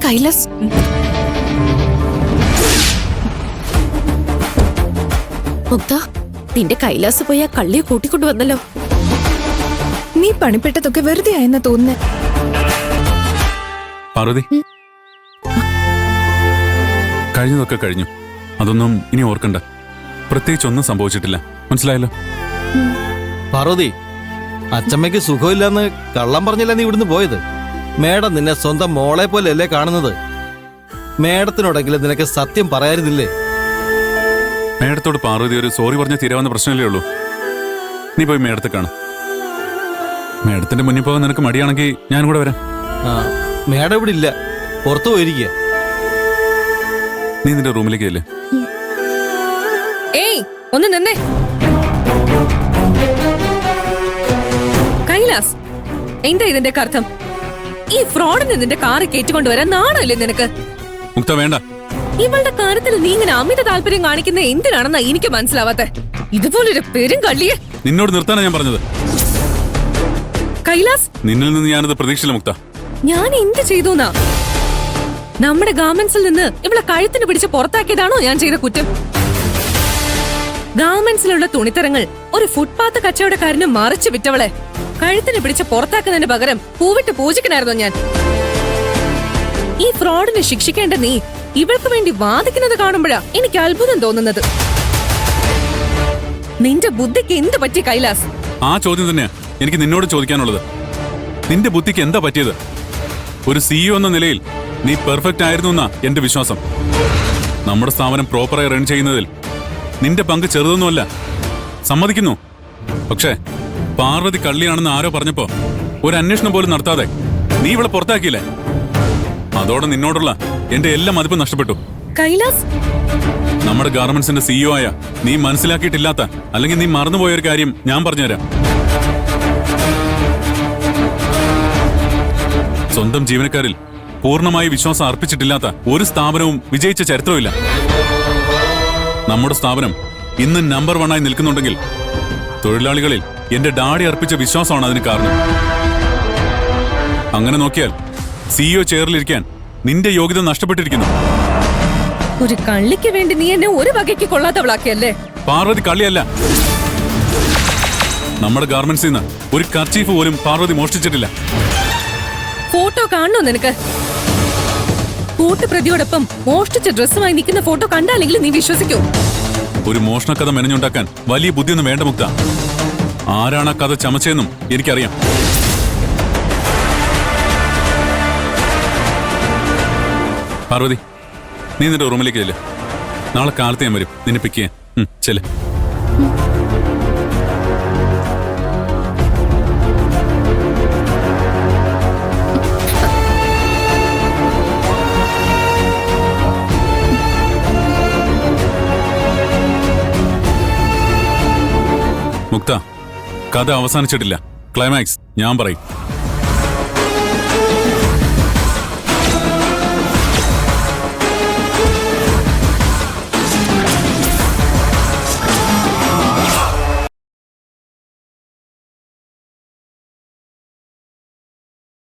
കൈലാസ്, മുക്ത, നിന്റെ കൈലാസ് പോയി ആ കള്ളിയെ കൂട്ടിക്കൊണ്ടു വന്നല്ലോ. നീ പണിപ്പെട്ടതൊക്കെ വെറുതെ ആയെന്നാ തോന്നുന്നേ. പാർവതി, കഴിഞ്ഞതൊക്കെ കഴിഞ്ഞു. അതൊന്നും ഇനി ഓർക്കണ്ട. പ്രത്യേകിച്ച് ഒന്നും സംഭവിച്ചിട്ടില്ല. മനസ്സിലായല്ലോ? പാർവതി, അച്ചമ്മയ്ക്ക് സുഖമില്ലെന്ന് കള്ളം പറഞ്ഞില്ല നീ ഇവിടുന്ന് പോയത്. മേഡം നിന്നെ സ്വന്തം മോളെ പോലെയല്ലേ കാണുന്നത്. മേഡത്തിനോടെങ്കിലും നിനക്ക് സത്യം പറയാതില്ലേ? മേഡത്തോട് പാർവതി ഒരു സോറി പറഞ്ഞ തീരാവുന്ന പ്രശ്നമല്ലേ ഉള്ളൂ. നീ പോയി മേഡത്തെ കാണും. മേഡത്തിന്റെ മുന്നിൽ പോകാൻ നിനക്ക് മടിയാണെങ്കിൽ ഞാനും കൂടെ വരാം. മേഡം ഇവിടെ ഇല്ല, പുറത്തു പോയിരിക്കുക. നീ നിന്റെ റൂമിലേക്ക് ഇല്ലേ? ഏയ്, ഒന്ന് നിന്നേ. കൈലാസ്, എന്താ ഇതിന്റെ അർത്ഥം? ഈ ഫ്രോഡിനെ നിന്റെ കാറിൽ കയറ്റിക്കൊണ്ടുവരാൻ നാണല്ലേ നിനക്ക്? മുക്ത, വേണ്ട. ഇവളുടെ കാര്യത്തിൽ നീ ഇങ്ങനെ അമിത താല്പര്യം കാണിക്കുന്ന എന്തിനാണെന്നാ എനിക്ക് മനസ്സിലാവാത്തെ. ഇതുപോലൊരു പെരും കള്ളിയെ നിന്നോട് നിർത്താനാ ഞാൻ പറഞ്ഞത്. കൈലാസ്, നിന്നിൽ നിന്ന് ഞാനത് പ്രതീക്ഷിച്ചില്ല മുക്ത. ഞാൻ എന്ത് ചെയ്തുന്നാ? നമ്മുടെ ഗാർമെന്റ്സിൽ നിന്ന് ഇവളെ കഴുത്തിന് പിടിച്ച് പുറത്താക്കിയതാണോ ഞാൻ ചെയ്ത കുറ്റം? ഗാർമെന്റ്സിലുള്ള തുണിത്തരങ്ങൾ ഒരു ഫുട്പാത്ത് കച്ചവടക്കാരന് മറിച്ച് വിറ്റവളെ കഴുത്തിന് പിടിച്ച് പുറത്താക്കുന്നതിന് പകരം പൂവിട്ട് പൂജിക്കണായിരുന്നോ ഞാൻ? ഈ ഫ്രോഡിനെ ശിക്ഷിക്കേണ്ട നീ ഇവൾക്ക് വേണ്ടി വാദിക്കുന്നത് കാണുമ്പോഴാ എനിക്ക് അത്ഭുതം തോന്നുന്നത്. നിന്റെ ബുദ്ധിക്ക് എന്ത് പറ്റി കൈലാസ്? ആ ചോദ്യം തന്നെയാ എനിക്ക് നിന്നോട് ചോദിക്കാനുള്ളത്. നിന്റെ ബുദ്ധിക്ക് എന്താ പറ്റിയത്? ഒരു സിഇഒ എന്ന നിലയിൽ നീ പെർഫെക്റ്റ് ആയിരുന്നു എന്നാ എന്റെ വിശ്വാസം. നമ്മുടെ സ്ഥാപനം പ്രോപ്പറായി റൺ ചെയ്യുന്നതിൽ നിന്റെ പങ്ക് ചെറുതൊന്നുമല്ല, സമ്മതിക്കുന്നു. പക്ഷേ പാർവതി കള്ളിയാണെന്ന് ആരോ പറഞ്ഞപ്പോ ഒരു അന്വേഷണം പോലും നടത്താതെ നീ ഇവളെ പുറത്താക്കിയില്ലേ? അതോടെ നിന്നോടുള്ള എന്റെ എല്ലാ മതിപ്പും നഷ്ടപ്പെട്ടു. കൈലാസ്, നമ്മുടെ ഗാർമെന്റ്സിന്റെ സിഇഒ ആയ നീ മനസ്സിലാക്കിയിട്ടില്ലാത്ത, അല്ലെങ്കിൽ നീ മറന്നുപോയ ഒരു കാര്യം ഞാൻ പറഞ്ഞുതരാം. സ്വന്തം ജീവനക്കാരിൽ പൂർണ്ണമായി വിശ്വാസം അർപ്പിച്ചിട്ടില്ലാത്ത ഒരു സ്ഥാപനവും വിജയിച്ച ചരിത്രമില്ല. നമ്മുടെ സ്ഥാപനം ഇന്ന് നമ്പർ 1 ആയി നിൽക്കുന്നുണ്ടെങ്കിൽ തൊഴിലാളികളിൽ എന്റെ ഡാഡി അർപ്പിച്ച വിശ്വാസമാണ് അതിന് കാരണം. അങ്ങനെ നോക്കിയാൽ സിഇഒ ചെയറിലിരിക്കാൻ നിന്റെ യോഗ്യത നഷ്ടപ്പെട്ടിരിക്കുന്നു. ഒരു കള്ളിക്ക് വേണ്ടി നീ എന്നെ ഒരു വകയ്ക്ക് കൊള്ളാത്തവളാക്കിയല്ലേ? പാർവതി കള്ളിയല്ല. നമ്മുടെ ഗാർമെന്റ്സിൽ നിന്ന് ഒരു കർച്ചീഫ് പോലും പാർവതി മോഷ്ടിച്ചിട്ടില്ല. ഫോട്ടോ കാണണോ നിനക്ക്? കൂട്ടുപ്രതിയോടൊപ്പം മോഷ്ടിച്ച ഡ്രസ്സുമായി നിൽക്കുന്ന ഫോട്ടോ കണ്ടാലെങ്കിലും നീ വിശ്വസിക്കൂ? ഒരു മോഷണക്കഥ മെനഞ്ഞുണ്ടാക്കാൻ വലിയ ബുദ്ധിയൊന്നും വേണ്ട മുക്ത. ആരാണ് ആ കഥ ചമച്ചതെന്നും എനിക്കറിയാം. പാർവതി, നീ നിന്റെ റൂമിലേക്ക് ചെല്ല്. നാളെ കാലത്ത് ഞാൻ വരും നിന്നെ പിക്ക് ചെയ്യാൻ. ചെല്ല്. മുക്ത, കഥ അവസാനിച്ചിട്ടില്ല. ക്ലൈമാക്സ് ഞാൻ പറയും.